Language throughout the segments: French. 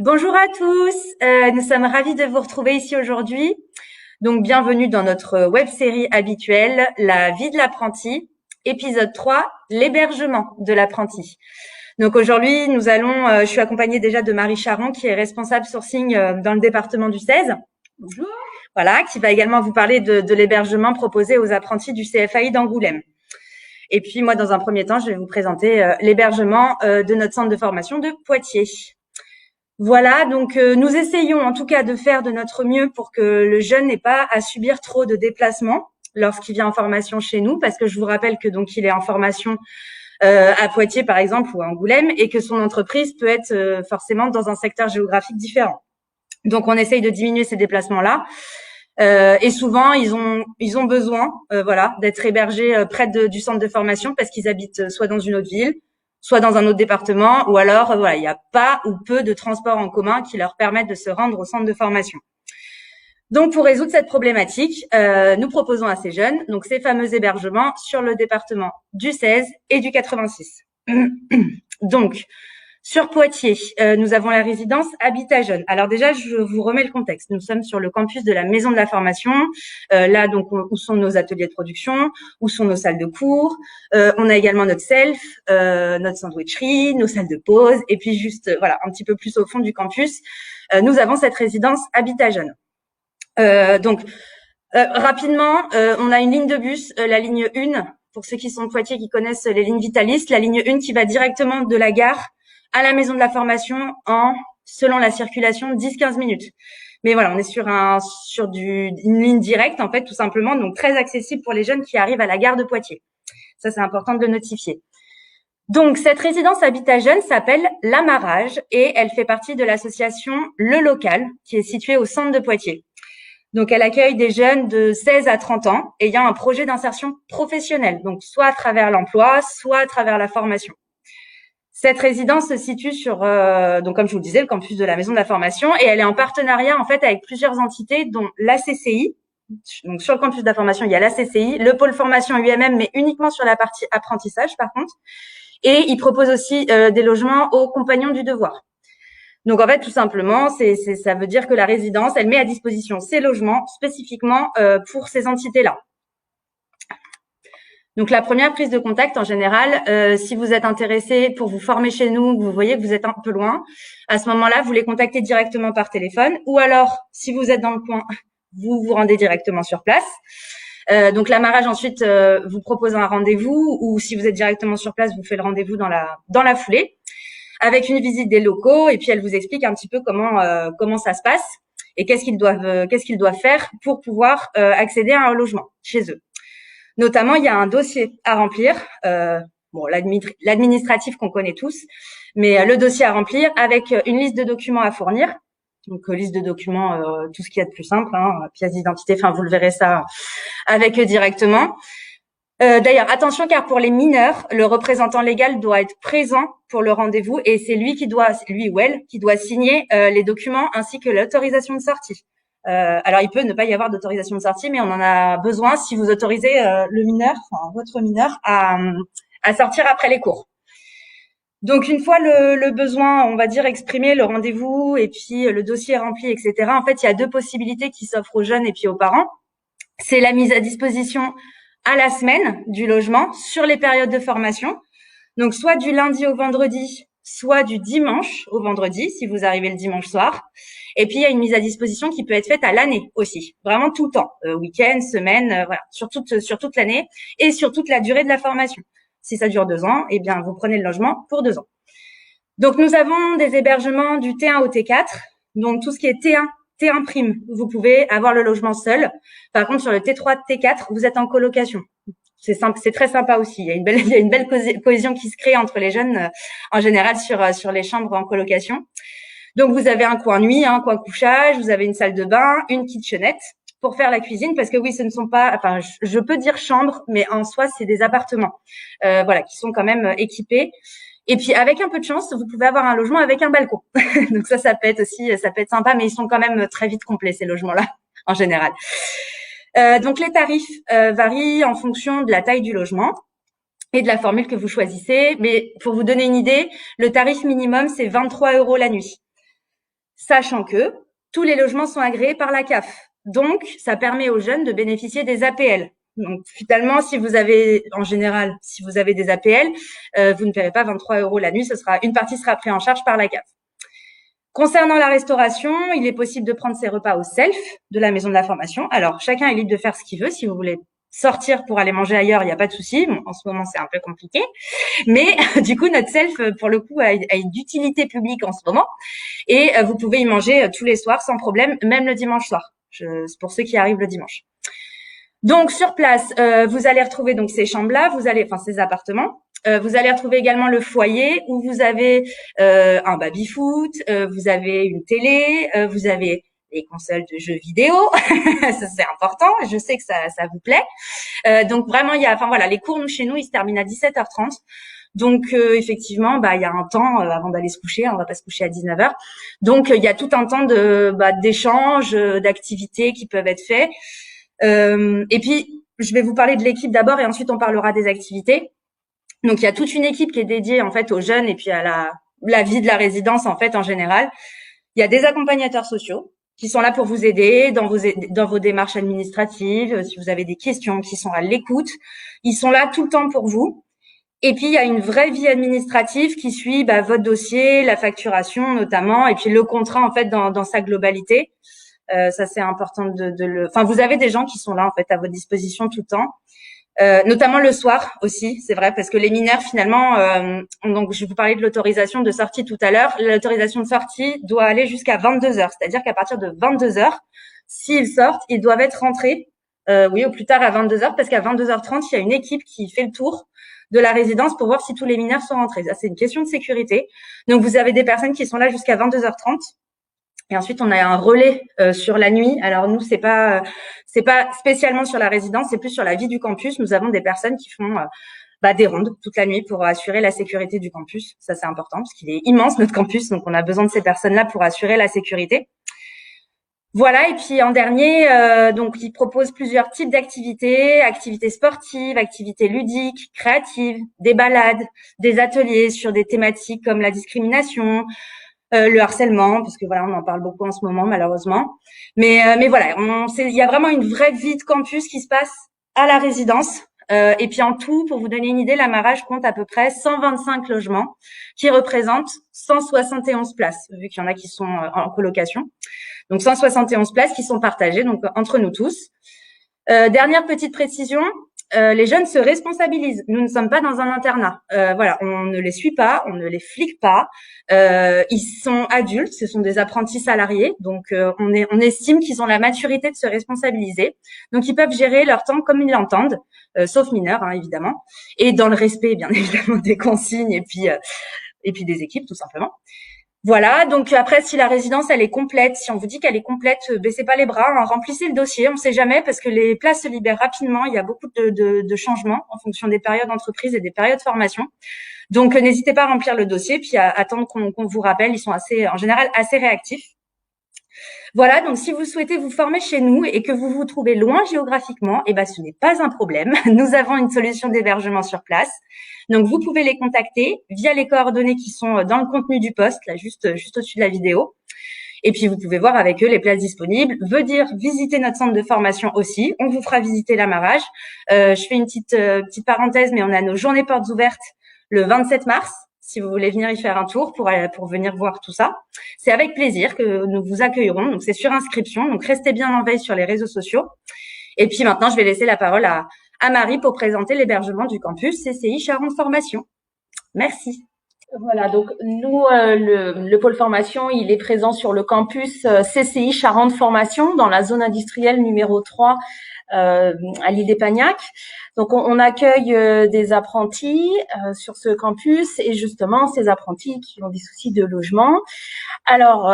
Bonjour à tous, nous sommes ravis de vous retrouver ici aujourd'hui. Donc bienvenue dans notre web-série habituelle, La vie de l'apprenti, épisode 3, l'hébergement de l'apprenti. Donc aujourd'hui, je suis accompagnée déjà de Marie Charon qui est responsable sourcing dans le département du 16. Bonjour. Voilà, qui va également vous parler de l'hébergement proposé aux apprentis du CFAI d'Angoulême. Et puis moi, dans un premier temps, je vais vous présenter l'hébergement de notre centre de formation de Poitiers. Voilà, donc nous essayons en tout cas de faire de notre mieux pour que le jeune n'ait pas à subir trop de déplacements lorsqu'il vient en formation chez nous, parce que je vous rappelle que donc il est en formation à Poitiers par exemple ou à Angoulême et que son entreprise peut être forcément dans un secteur géographique différent. Donc on essaye de diminuer ces déplacements-là. Et souvent ils ont besoin voilà d'être hébergés près du centre de formation parce qu'ils habitent soit dans une autre ville, soit dans un autre département, ou alors voilà, il n'y a pas ou peu de transports en commun qui leur permettent de se rendre au centre de formation. Donc pour résoudre cette problématique, nous proposons à ces jeunes donc ces fameux hébergements sur le département du 16 et du 86. Donc sur Poitiers, nous avons la résidence Habitat Jeune. Alors déjà, je vous remets le contexte. Nous sommes sur le campus de la Maison de la Formation. Là, donc, où sont nos ateliers de production, où sont nos salles de cours. On a également notre self, notre sandwicherie, nos salles de pause. Et puis juste, voilà, un petit peu plus au fond du campus, nous avons cette résidence Habitat Jeune. Rapidement, on a une ligne de bus, la ligne 1, pour ceux qui sont de Poitiers, qui connaissent les lignes Vitalistes, la ligne 1 qui va directement de la gare à la maison de la formation selon la circulation, 10-15 minutes. Mais voilà, on est sur une ligne directe, en fait, tout simplement, donc très accessible pour les jeunes qui arrivent à la gare de Poitiers. Ça, c'est important de le notifier. Donc, cette résidence Habitat Jeune s'appelle l'Amarrage et elle fait partie de l'association Le Local, qui est située au centre de Poitiers. Donc, elle accueille des jeunes de 16 à 30 ans ayant un projet d'insertion professionnelle, donc soit à travers l'emploi, soit à travers la formation. Cette résidence se situe sur, donc comme je vous le disais, le campus de la Maison de la Formation, et elle est en partenariat en fait avec plusieurs entités, dont l'ACCI. Donc sur le campus de la formation, il y a l'ACCI, le pôle formation UMM, mais uniquement sur la partie apprentissage par contre. Et il propose aussi des logements aux compagnons du devoir. Donc en fait, tout simplement, ça veut dire que la résidence, elle met à disposition ces logements spécifiquement pour ces entités-là. Donc la première prise de contact en général, si vous êtes intéressé pour vous former chez nous, vous voyez que vous êtes un peu loin, à ce moment-là, vous les contactez directement par téléphone, ou alors si vous êtes dans le coin, vous vous rendez directement sur place. Donc l'Amarrage ensuite vous propose un rendez-vous, ou si vous êtes directement sur place, vous faites le rendez-vous dans la foulée, avec une visite des locaux, et puis elle vous explique un petit peu comment ça se passe et qu'est-ce qu'ils doivent faire pour pouvoir accéder à un logement chez eux. Notamment, il y a un dossier à remplir, l'administratif qu'on connaît tous, mais le dossier à remplir avec une liste de documents à fournir. Donc, liste de documents, tout ce qu'il y a de plus simple, pièce d'identité, enfin, vous le verrez ça avec eux directement. D'ailleurs, attention, car pour les mineurs, le représentant légal doit être présent pour le rendez-vous et c'est lui ou elle, qui doit signer les documents ainsi que l'autorisation de sortie. Alors, il peut ne pas y avoir d'autorisation de sortie, mais on en a besoin si vous autorisez votre mineur à sortir après les cours. Donc, une fois le besoin, on va dire, exprimé, le rendez-vous et puis le dossier rempli, etc., en fait, il y a deux possibilités qui s'offrent aux jeunes et puis aux parents. C'est la mise à disposition à la semaine du logement sur les périodes de formation. Donc, soit du lundi au vendredi, soit du dimanche au vendredi, si vous arrivez le dimanche soir. Et puis, il y a une mise à disposition qui peut être faite à l'année aussi, vraiment tout le temps, week-end, semaine, voilà, sur toute l'année et sur toute la durée de la formation. Si ça dure 2 ans, eh bien, vous prenez le logement pour 2 ans. Donc, nous avons des hébergements du T1 au T4. Donc, tout ce qui est T1 prime, vous pouvez avoir le logement seul. Par contre, sur le T3, T4, vous êtes en colocation. C'est simple, c'est très sympa aussi. Il y a une belle cohésion qui se crée entre les jeunes en général sur les chambres en colocation. Donc, vous avez un coin nuit, un coin couchage, vous avez une salle de bain, une kitchenette pour faire la cuisine, parce que oui, ce ne sont pas, enfin, je peux dire chambres, mais en soi, c'est des appartements, voilà, qui sont quand même équipés. Et puis, avec un peu de chance, vous pouvez avoir un logement avec un balcon. Donc ça peut être sympa, mais ils sont quand même très vite complets, ces logements-là, en général. Donc, les tarifs varient en fonction de la taille du logement et de la formule que vous choisissez. Mais pour vous donner une idée, le tarif minimum, c'est 23 € la nuit. sachant que tous les logements sont agréés par la CAF. Donc, ça permet aux jeunes de bénéficier des APL. Donc, finalement, si vous avez, en général, si vous avez des APL, vous ne paierez pas 23 € la nuit. Une partie sera prise en charge par la CAF. Concernant la restauration, il est possible de prendre ses repas au self de la maison de la formation. Alors, chacun est libre de faire ce qu'il veut. Si vous voulez sortir pour aller manger ailleurs, il n'y a pas de souci. Bon, en ce moment, c'est un peu compliqué. Mais du coup, notre self, pour le coup, a une utilité publique en ce moment. Et vous pouvez y manger tous les soirs sans problème, même le dimanche soir. C'est pour ceux qui arrivent le dimanche. Donc, sur place, vous allez retrouver donc ces chambres-là, ces appartements. Vous allez retrouver également le foyer où vous avez un baby-foot, vous avez une télé, vous avez des consoles de jeux vidéo. Ça, c'est important. Je sais que ça vous plaît. Donc vraiment, les cours chez nous, ils se terminent à 17h30. Donc effectivement, il y a un temps avant d'aller se coucher. On va pas se coucher à 19h. Donc il y a tout un temps d'échanges, d'activités qui peuvent être faits. Et puis je vais vous parler de l'équipe d'abord et ensuite on parlera des activités. Donc il y a toute une équipe qui est dédiée en fait aux jeunes et puis à la vie de la résidence en fait en général. Il y a des accompagnateurs sociaux qui sont là pour vous aider dans vos démarches administratives, si vous avez des questions, qui sont à l'écoute. Ils sont là tout le temps pour vous. Et puis, il y a une vraie vie administrative qui suit votre dossier, la facturation notamment, et puis le contrat en fait dans sa globalité. Ça, c'est important vous avez des gens qui sont là en fait à votre disposition tout le temps. Notamment le soir aussi, c'est vrai, parce que les mineurs finalement, donc je vais vous parlais de l'autorisation de sortie tout à l'heure. L'autorisation de sortie doit aller jusqu'à 22h, c'est-à-dire qu'à partir de 22h, s'ils sortent, ils doivent être rentrés, au plus tard à 22h, parce qu'à 22h30, il y a une équipe qui fait le tour de la résidence pour voir si tous les mineurs sont rentrés. Ça, c'est une question de sécurité. Donc vous avez des personnes qui sont là jusqu'à 22h30. Et ensuite, on a un relais sur la nuit. Alors nous, c'est pas spécialement sur la résidence, c'est plus sur la vie du campus. Nous avons des personnes qui font des rondes toute la nuit pour assurer la sécurité du campus. Ça, c'est important parce qu'il est immense notre campus, donc on a besoin de ces personnes-là pour assurer la sécurité. Voilà. Et puis en dernier, donc ils proposent plusieurs types d'activités, activités sportives, activités ludiques, créatives, des balades, des ateliers sur des thématiques comme la discrimination. Le harcèlement, parce que on en parle beaucoup en ce moment malheureusement. Mais voilà, il y a vraiment une vraie vie de campus qui se passe à la résidence. Et puis en tout, pour vous donner une idée, l'Amarage compte à peu près 125 logements qui représentent 171 places, vu qu'il y en a qui sont en colocation. Donc 171 places qui sont partagées donc entre nous tous. Dernière petite précision, les jeunes se responsabilisent. Nous ne sommes pas dans un internat. On ne les suit pas, on ne les flique pas. Ils sont adultes, ce sont des apprentis salariés, donc on estime qu'ils ont la maturité de se responsabiliser. Donc ils peuvent gérer leur temps comme ils l'entendent, sauf mineurs évidemment, et dans le respect bien évidemment des consignes et puis des équipes tout simplement. Voilà, donc après, si la résidence, elle est complète, si on vous dit qu'elle est complète, baissez pas les bras, remplissez le dossier, on sait jamais, parce que les places se libèrent rapidement, il y a beaucoup de changements en fonction des périodes d'entreprise et des périodes de formation. Donc, n'hésitez pas à remplir le dossier, puis à attendre qu'on vous rappelle, ils sont en général assez réactifs. Voilà, donc si vous souhaitez vous former chez nous et que vous vous trouvez loin géographiquement, ce n'est pas un problème. Nous avons une solution d'hébergement sur place. Donc, vous pouvez les contacter via les coordonnées qui sont dans le contenu du post, là, juste au-dessus de la vidéo. Et puis, vous pouvez voir avec eux les places disponibles. Veut dire visiter notre centre de formation aussi. On vous fera visiter l'Amarage. Je fais une petite parenthèse, mais on a nos journées portes ouvertes le 27 mars. Si vous voulez venir y faire un tour pour venir voir tout ça, c'est avec plaisir que nous vous accueillerons. Donc, c'est sur inscription. Donc, restez bien en veille sur les réseaux sociaux. Et puis, maintenant, je vais laisser la parole à Marie pour présenter l'hébergement du campus CCI Charente Formation. Merci. Voilà, donc nous, le pôle formation, il est présent sur le campus CCI Charente Formation dans la zone industrielle numéro 3 à l'île d'Épagnac. Donc on accueille des apprentis sur ce campus et justement ces apprentis qui ont des soucis de logement. Alors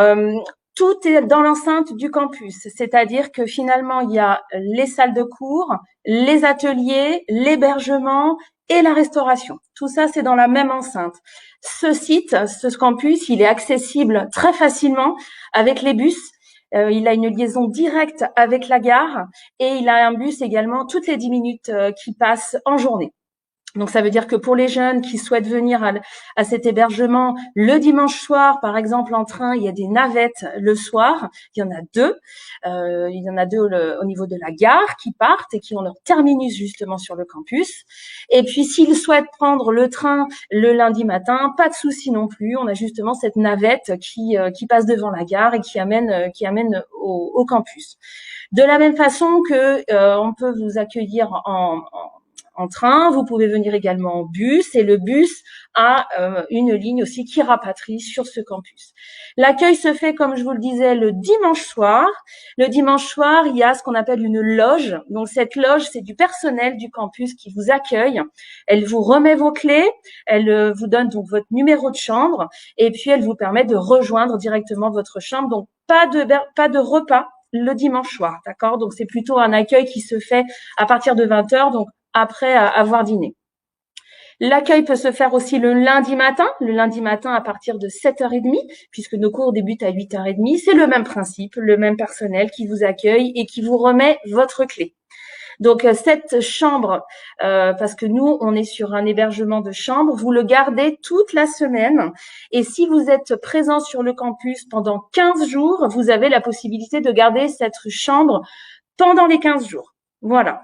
tout est dans l'enceinte du campus, c'est-à-dire que finalement il y a les salles de cours, les ateliers, l'hébergement et la restauration. Tout ça, c'est dans la même enceinte. Ce campus, il est accessible très facilement avec les bus. Il a une liaison directe avec la gare et il a un bus également toutes les 10 minutes qui passe en journée. Donc, ça veut dire que pour les jeunes qui souhaitent venir à cet hébergement le dimanche soir, par exemple, en train, il y a des navettes le soir. Il y en a deux. Il y en a deux au niveau de la gare qui partent et qui ont leur terminus justement sur le campus. Et puis, s'ils souhaitent prendre le train le lundi matin, pas de souci non plus. On a justement cette navette qui passe devant la gare et qui amène au campus. De la même façon que on peut vous accueillir en train, vous pouvez venir également en bus et le bus a une ligne aussi qui rapatrie sur ce campus. L'accueil se fait, comme je vous le disais, le dimanche soir. Le dimanche soir, il y a ce qu'on appelle une loge. Donc cette loge, c'est du personnel du campus qui vous accueille. Elle vous remet vos clés, elle vous donne donc votre numéro de chambre et puis elle vous permet de rejoindre directement votre chambre. Donc pas de repas le dimanche soir, d'accord? Donc c'est plutôt un accueil qui se fait à partir de 20h. Donc après avoir dîné. L'accueil peut se faire aussi le lundi matin à partir de 7h30, puisque nos cours débutent à 8h30. C'est le même principe, le même personnel qui vous accueille et qui vous remet votre clé. Donc cette chambre, parce que nous, on est sur un hébergement de chambre, vous le gardez toute la semaine. Et si vous êtes présent sur le campus pendant 15 jours, vous avez la possibilité de garder cette chambre pendant les 15 jours. Voilà.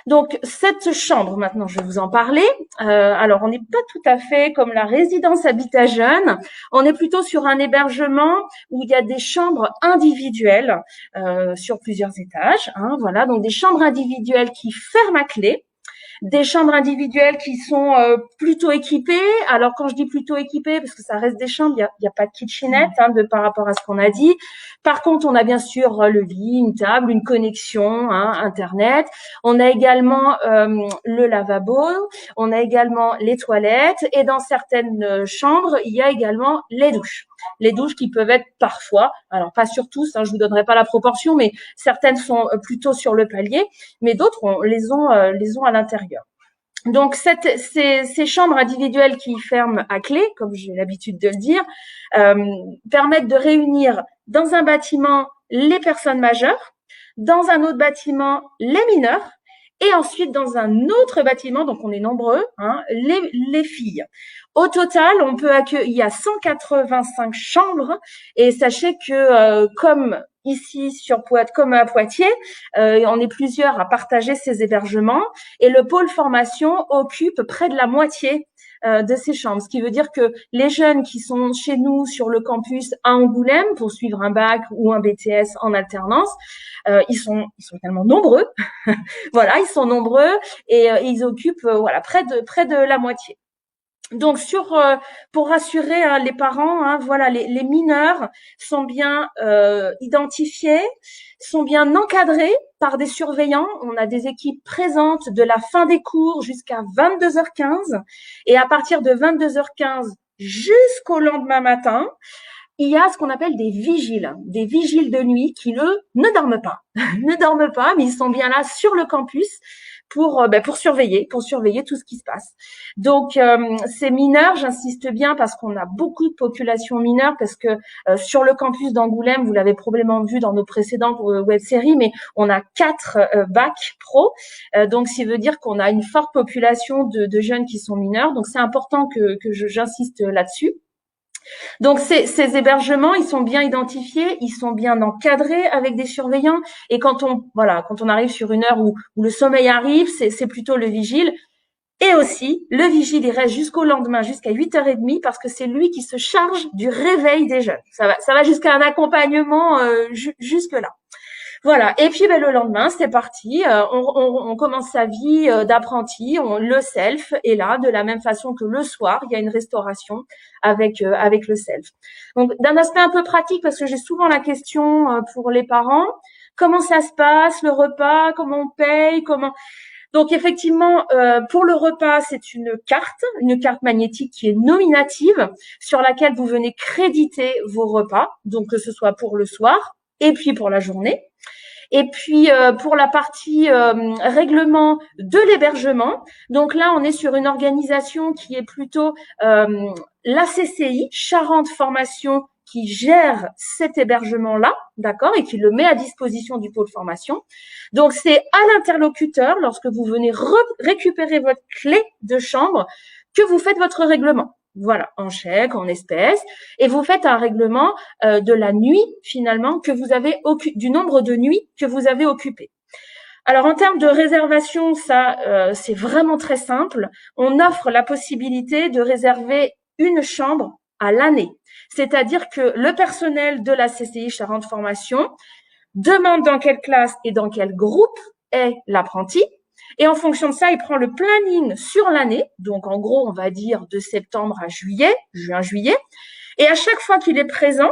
Donc, cette chambre, maintenant, je vais vous en parler. Alors, on n'est pas tout à fait comme la résidence Habitat Jeune. On est plutôt sur un hébergement où il y a des chambres individuelles sur plusieurs étages. Hein, voilà, donc des chambres individuelles qui ferment à clé. Des chambres individuelles qui sont plutôt équipées. Alors, quand je dis plutôt équipées, parce que ça reste des chambres, il y a pas de kitchenette par rapport à ce qu'on a dit. Par contre, on a bien sûr le lit, une table, une connexion, Internet. On a également le lavabo. On a également les toilettes. Et dans certaines chambres, il y a également les douches. Les douches qui peuvent être parfois, alors pas sur tous, je vous donnerai pas la proportion, mais certaines sont plutôt sur le palier, mais d'autres les ont à l'intérieur. Donc ces chambres individuelles qui ferment à clé, comme j'ai l'habitude de le dire, permettent de réunir dans un bâtiment les personnes majeures, dans un autre bâtiment les mineurs, et ensuite dans un autre bâtiment, donc on est nombreux, les filles. Au total, on peut accueillir, il y a 185 chambres, et sachez que comme ici sur comme à Poitiers, on est plusieurs à partager ces hébergements, et le pôle formation occupe près de la moitié de ces chambres, ce qui veut dire que les jeunes qui sont chez nous sur le campus à Angoulême pour suivre un bac ou un BTS en alternance, ils sont tellement nombreux, voilà, ils sont nombreux et ils occupent près de la moitié. Donc pour rassurer les parents, voilà, les mineurs sont bien identifiés, sont bien encadrés par des surveillants. On a des équipes présentes de la fin des cours jusqu'à 22h15 et à partir de 22h15 jusqu'au lendemain matin, il y a ce qu'on appelle des vigiles de nuit qui, eux, ne dorment pas, mais ils sont bien là sur le campus pour surveiller tout ce qui se passe. Donc, ces mineurs, j'insiste bien parce qu'on a beaucoup de population mineure parce que sur le campus d'Angoulême, vous l'avez probablement vu dans nos précédentes web-séries, mais on a 4 bacs pro. Donc, ça veut dire qu'on a une forte population de jeunes qui sont mineurs. Donc, c'est important que j'insiste là-dessus. Donc ces hébergements, ils sont bien identifiés, ils sont bien encadrés avec des surveillants. Et quand on arrive sur une heure où le sommeil arrive, c'est plutôt le vigile. Et aussi, le vigile, il reste jusqu'au lendemain, jusqu'à 8h30, parce que c'est lui qui se charge du réveil des jeunes. Ça va jusqu'à un accompagnement jusque là. Voilà. Et puis le lendemain, c'est parti. On commence sa vie d'apprenti. Le self est là de la même façon que le soir, il y a une restauration avec le self. Donc d'un aspect un peu pratique, parce que j'ai souvent la question pour les parents, comment ça se passe le repas, comment on paye, comment. Donc effectivement, pour le repas, c'est une carte magnétique qui est nominative sur laquelle vous venez créditer vos repas, donc que ce soit pour le soir et puis pour la journée. Et puis pour la partie règlement de l'hébergement, donc là on est sur une organisation qui est plutôt la CCI, Charente Formation, qui gère cet hébergement-là, d'accord, et qui le met à disposition du pôle formation. Donc, c'est à l'interlocuteur, lorsque vous venez récupérer votre clé de chambre, que vous faites votre règlement. Voilà, en chèque, en espèces, et vous faites un règlement de la nuit, finalement, que vous avez du nombre de nuits que vous avez occupées. Alors, en termes de réservation, ça, c'est vraiment très simple. On offre la possibilité de réserver une chambre à l'année. C'est-à-dire que le personnel de la CCI Charente Formation demande dans quelle classe et dans quel groupe est l'apprenti. Et en fonction de ça, il prend le planning sur l'année. Donc, en gros, on va dire de septembre à juillet, juin-juillet. Et à chaque fois qu'il est présent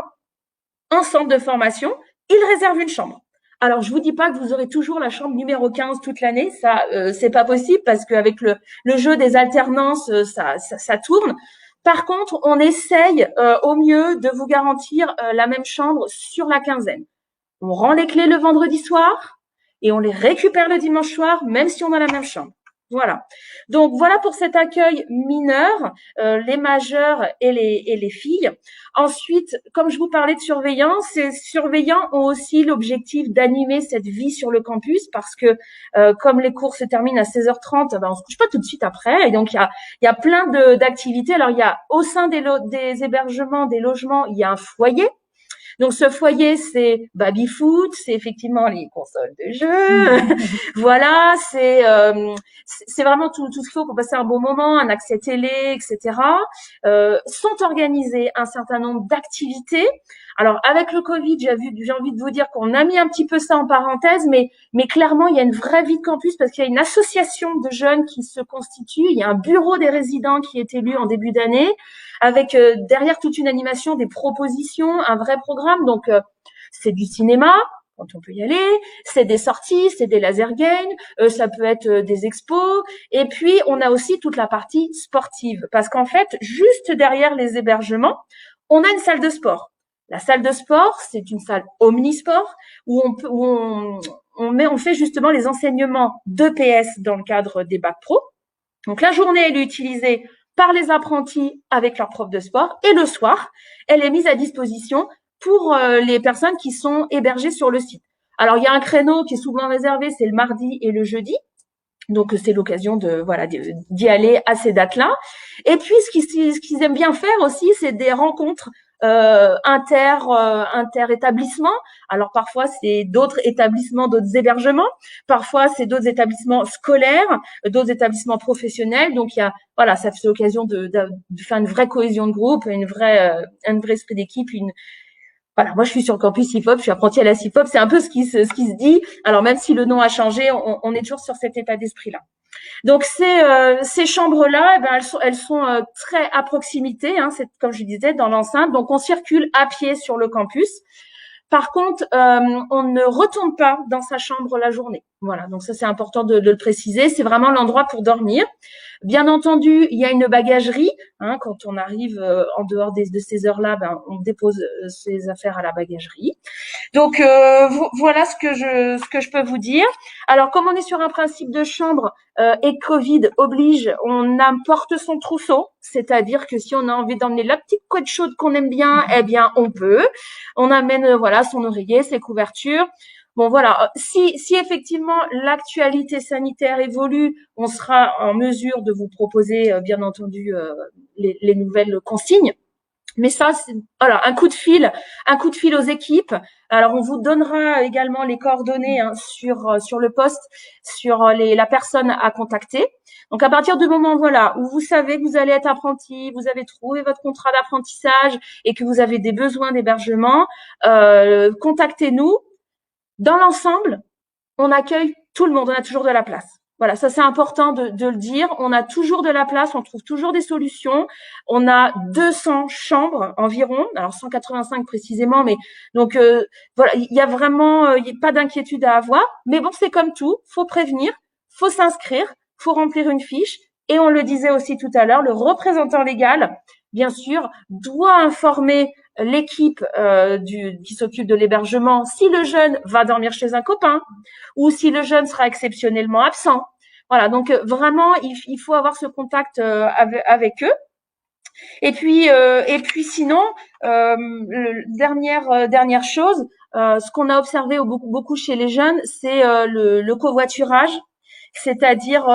en centre de formation, il réserve une chambre. Alors, je vous dis pas que vous aurez toujours la chambre numéro 15 toute l'année. Ça, c'est pas possible parce qu'avec le jeu des alternances, ça tourne. Par contre, on essaye au mieux de vous garantir la même chambre sur la quinzaine. On rend les clés le vendredi soir et on les récupère le dimanche soir, même si on a la même chambre. Voilà. Donc, voilà pour cet accueil mineur, les majeurs et les filles. Ensuite, comme je vous parlais de surveillants, ces surveillants ont aussi l'objectif d'animer cette vie sur le campus parce que, comme les cours se terminent à 16h30, on se couche pas tout de suite après. Et donc, il y a plein d'activités. Alors, il y a au sein des hébergements, des logements, il y a un foyer. Donc, ce foyer, c'est baby-foot, c'est effectivement les consoles de jeu. Voilà, c'est vraiment tout ce qu'il faut pour passer un bon moment, un accès télé, etc. Sont organisés un certain nombre d'activités. Alors, avec le Covid, j'ai envie de vous dire qu'on a mis un petit peu ça en parenthèse, mais clairement, il y a une vraie vie de campus parce qu'il y a une association de jeunes qui se constitue. Il y a un bureau des résidents qui est élu en début d'année, avec derrière toute une animation, des propositions, un vrai programme. Donc, c'est du cinéma, quand on peut y aller, c'est des sorties, c'est des laser games, ça peut être des expos. Et puis, on a aussi toute la partie sportive. Parce qu'en fait, juste derrière les hébergements, on a une salle de sport. La salle de sport, c'est une salle omnisport où on fait justement les enseignements d'EPS dans le cadre des bacs pro. Donc, la journée, elle est utilisée par les apprentis avec leurs profs de sport. Et le soir, elle est mise à disposition pour les personnes qui sont hébergées sur le site. Alors, il y a un créneau qui est souvent réservé, c'est le mardi et le jeudi. Donc, c'est l'occasion d'y aller à ces dates-là. Et puis, ce qu'ils aiment bien faire aussi, c'est des rencontres inter-établissements. Alors, parfois, c'est d'autres établissements, d'autres hébergements. Parfois, c'est d'autres établissements scolaires, d'autres établissements professionnels. Donc, ça fait l'occasion de faire une vraie cohésion de groupe, un vrai esprit d'équipe, voilà, moi je suis sur le campus hip-hop, je suis apprentie à la hip-hop, c'est un peu ce qui se dit. Alors même si le nom a changé, on est toujours sur cet état d'esprit-là. Donc ces chambres-là, elles sont très à proximité, hein, c'est comme je disais dans l'enceinte. Donc on circule à pied sur le campus. Par contre, on ne retourne pas dans sa chambre la journée. Voilà, donc ça c'est important de le préciser. C'est vraiment l'endroit pour dormir. Bien entendu, il y a une bagagerie. Hein, quand on arrive en dehors de ces heures-là, on dépose ses affaires à la bagagerie. Donc voilà ce que je peux vous dire. Alors comme on est sur un principe de chambre et Covid oblige, on apporte son trousseau, c'est-à-dire que si on a envie d'emmener la petite couette chaude qu'on aime bien, eh bien on peut. On amène son oreiller, ses couvertures. Bon voilà, si effectivement l'actualité sanitaire évolue, on sera en mesure de vous proposer bien entendu les nouvelles consignes. Mais ça, c'est un coup de fil aux équipes. Alors, on vous donnera également les coordonnées sur le poste, sur la personne à contacter. Donc, à partir du moment où vous savez que vous allez être apprenti, vous avez trouvé votre contrat d'apprentissage et que vous avez des besoins d'hébergement, contactez-nous. Dans l'ensemble, on accueille tout le monde, on a toujours de la place. Voilà, ça c'est important de le dire. On a toujours de la place, on trouve toujours des solutions. On a 200 chambres environ, alors 185 précisément, mais donc voilà, il y a vraiment pas d'inquiétude à avoir. Mais bon, c'est comme tout, faut prévenir, faut s'inscrire, faut remplir une fiche. Et on le disait aussi tout à l'heure, le représentant légal, bien sûr, doit informer l'équipe qui s'occupe de l'hébergement si le jeune va dormir chez un copain ou si le jeune sera exceptionnellement absent. Voilà, donc vraiment, il faut avoir ce contact avec eux. Et puis sinon, dernière chose, ce qu'on a observé beaucoup chez les jeunes, c'est le covoiturage. C'est-à-dire,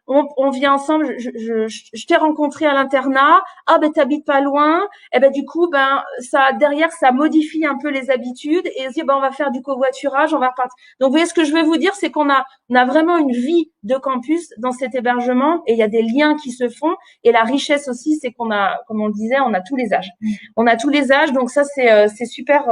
on vient ensemble. Je t'ai rencontré à l'internat. Ah ben t'habites pas loin. Et ben du coup, ben ça derrière, ça modifie un peu les habitudes et se dit ben on va faire du covoiturage, on va repartir. Donc vous voyez ce que je vais vous dire, c'est qu'on a vraiment une vie de campus dans cet hébergement et il y a des liens qui se font. Et la richesse aussi, c'est qu'on a, comme on le disait, on a tous les âges. On a tous les âges, donc ça c'est super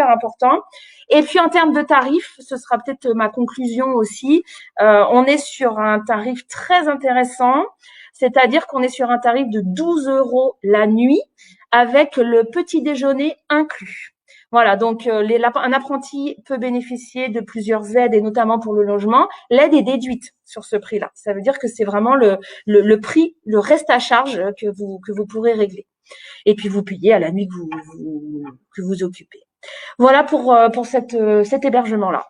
important. Et puis en termes de tarifs, ce sera peut-être ma conclusion aussi. On est sur un tarif très intéressant, c'est-à-dire qu'on est sur un tarif de 12 € la nuit avec le petit déjeuner inclus. Voilà, donc un apprenti peut bénéficier de plusieurs aides et notamment pour le logement. L'aide est déduite sur ce prix-là. Ça veut dire que c'est vraiment le prix, le reste à charge que vous pourrez régler. Et puis vous payez à la nuit que vous occupez. Voilà pour cet hébergement-là.